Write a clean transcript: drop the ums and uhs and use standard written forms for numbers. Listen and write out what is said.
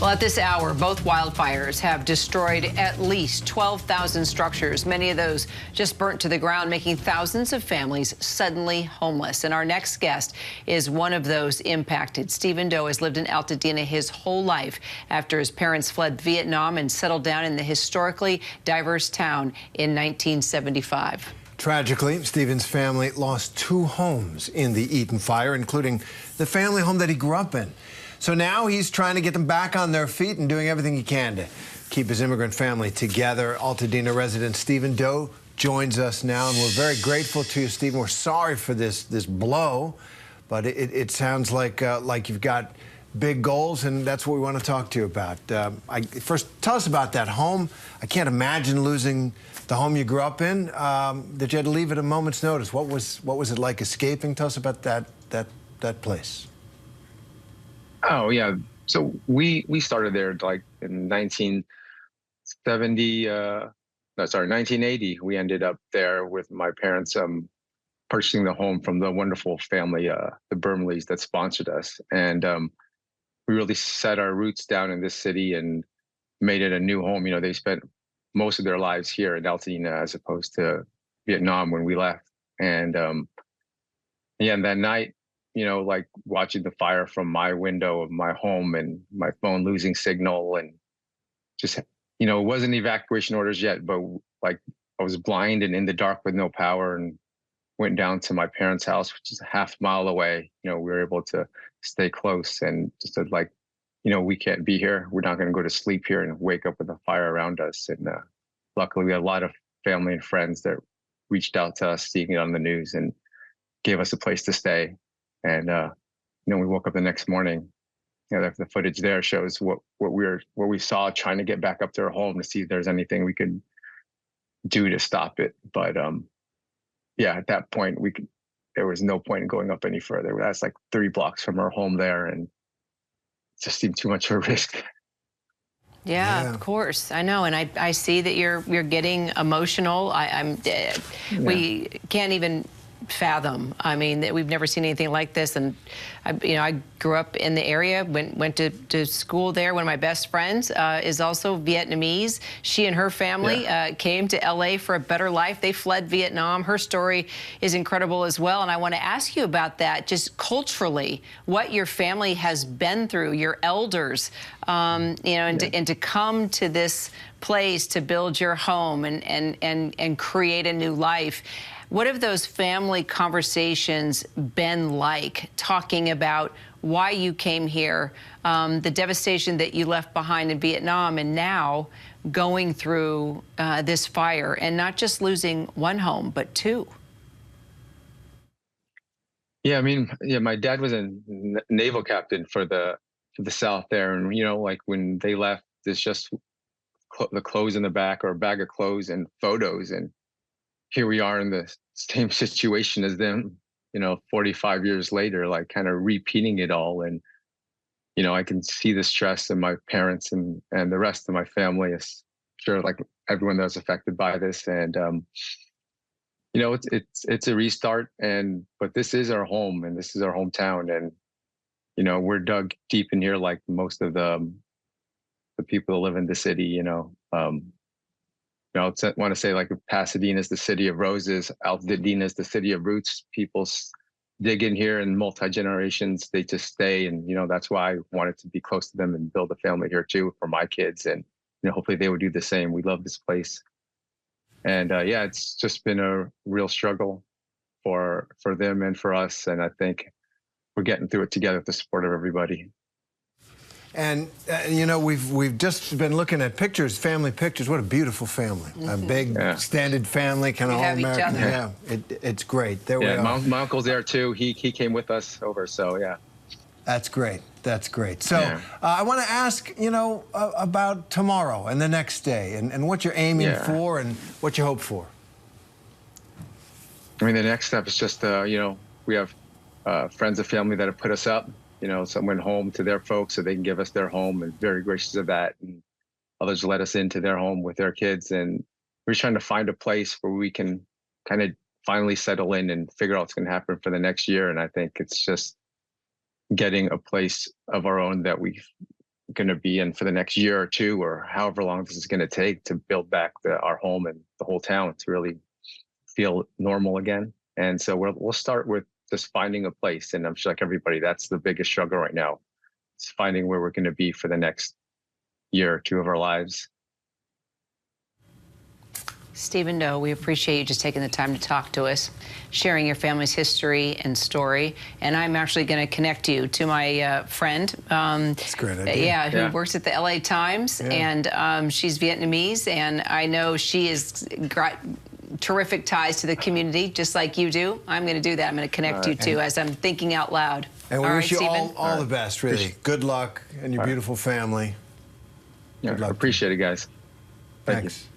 Well, at this hour, both wildfires have destroyed at least 12,000 structures. Many of those just burnt to the ground, making thousands of families suddenly homeless. And our next guest is one of those impacted. Stephen Doe has lived in Altadena his whole life after his parents fled Vietnam and settled down in the historically diverse town in 1975. Tragically, Stephen's family lost 2 homes in the Eaton Fire, including the family home that he grew up in. So now he's trying to get them back on their feet and doing everything he can to keep his immigrant family together. Altadena resident Stephen Doe joins us now, and we're very grateful to you, Stephen. We're sorry for this blow, but it sounds like you've got big goals, and that's what we want to talk to you about. First, tell us about that home. I can't imagine losing the home you grew up in. That you had to leave at a moment's notice. What was it like escaping? Tell us about that place. Oh yeah, so we started there like in 1980. We ended up there with my parents purchasing the home from the wonderful family, the Bermleys, that sponsored us, and we really set our roots down in this city and made it a new home. You know, they spent most of their lives here in Altadena as opposed to Vietnam when we left, and yeah, and that night, you know, like watching the fire from my window of my home and my phone losing signal, and just, you know, it wasn't evacuation orders yet, but like I was blind and in the dark with no power, and went down to my parents' house, which is a half-mile away. You know, we were able to stay close and just said, like, you know, we can't be here. We're not going to go to sleep here and wake up with a fire around us. And luckily, we had a lot of family and friends that reached out to us, seeing it on the news, and gave us a place to stay. And you know, we woke up the next morning. You know, the footage there shows what we saw, trying to get back up to our home to see if there's anything we could do to stop it. But yeah, at that point, there was no point in going up any further. That's like 3 blocks from our home there, and it just seemed too much of a risk. Yeah, of course. I know, and I see that you're getting emotional. We can't even fathom. I mean, that we've never seen anything like this. And I grew up in the area, went to school there. One of my best friends is also Vietnamese. She and her family came to LA for a better life. They fled Vietnam. Her story is incredible as well. And I want to ask you about that, just culturally, what your family has been through, your elders, you know, and to come to this place to build your home and create a new life. What have those family conversations been like, talking about why you came here, the devastation that you left behind in Vietnam, and now going through this fire, and not just losing 1 home, but 2? Yeah, I mean, yeah, my dad was a naval captain for the South there, and you know, like when they left, there's just the clothes in the back, or a bag of clothes and photos, and here we are in the same situation as them, you know, 45 years later, like kind of repeating it all. And, you know, I can see the stress in my parents and the rest of my family, is sure, like everyone that was affected by this. And, you know, it's a restart, but this is our home, and this is our hometown. And, you know, we're dug deep in here, like most of the people that live in the city, you know. You know, I want to say, like, Pasadena is the city of roses, Altadena is the city of roots. People dig in here, and multi-generations, they just stay. And, you know, that's why I wanted to be close to them and build a family here too for my kids. And, you know, hopefully they would do the same. We love this place. And yeah, it's just been a real struggle for them and for us. And I think we're getting through it together with the support of everybody. And you know, we've just been looking at pictures, family pictures. What a beautiful family! A big, extended family, kind of all American. Yeah, it's great. There we are. My uncle's there too. He came with us over. So yeah, that's great. That's great. So I want to ask, you know, about tomorrow and the next day, and what you're aiming for and what you hope for. I mean, the next step is just, you know, we have friends and family that have put us up. You know, some went home to their folks so they can give us their home, and very gracious of that. And others let us into their home with their kids. And we're trying to find a place where we can kind of finally settle in and figure out what's going to happen for the next year. And I think it's just getting a place of our own that we going to be in for the next year or two, or however long this is going to take to build back our home and the whole town to really feel normal again. And so we'll start with just finding a place. And I'm sure, like everybody, that's the biggest struggle right now. It's finding where we're going to be for the next year or two of our lives. Stephen Doe, we appreciate you just taking the time to talk to us, sharing your family's history and story. And I'm actually going to connect you to my friend. That's a great idea. Who works at the LA Times, and she's Vietnamese, and I know she has got terrific ties to the community, just like you do. I'm going to do that. I'm going to connect you two as I'm thinking out loud. And we wish you Stephen? all the best, really. Good luck and your beautiful family. Yeah, Good luck. Appreciate it, guys. Thank you. Thanks.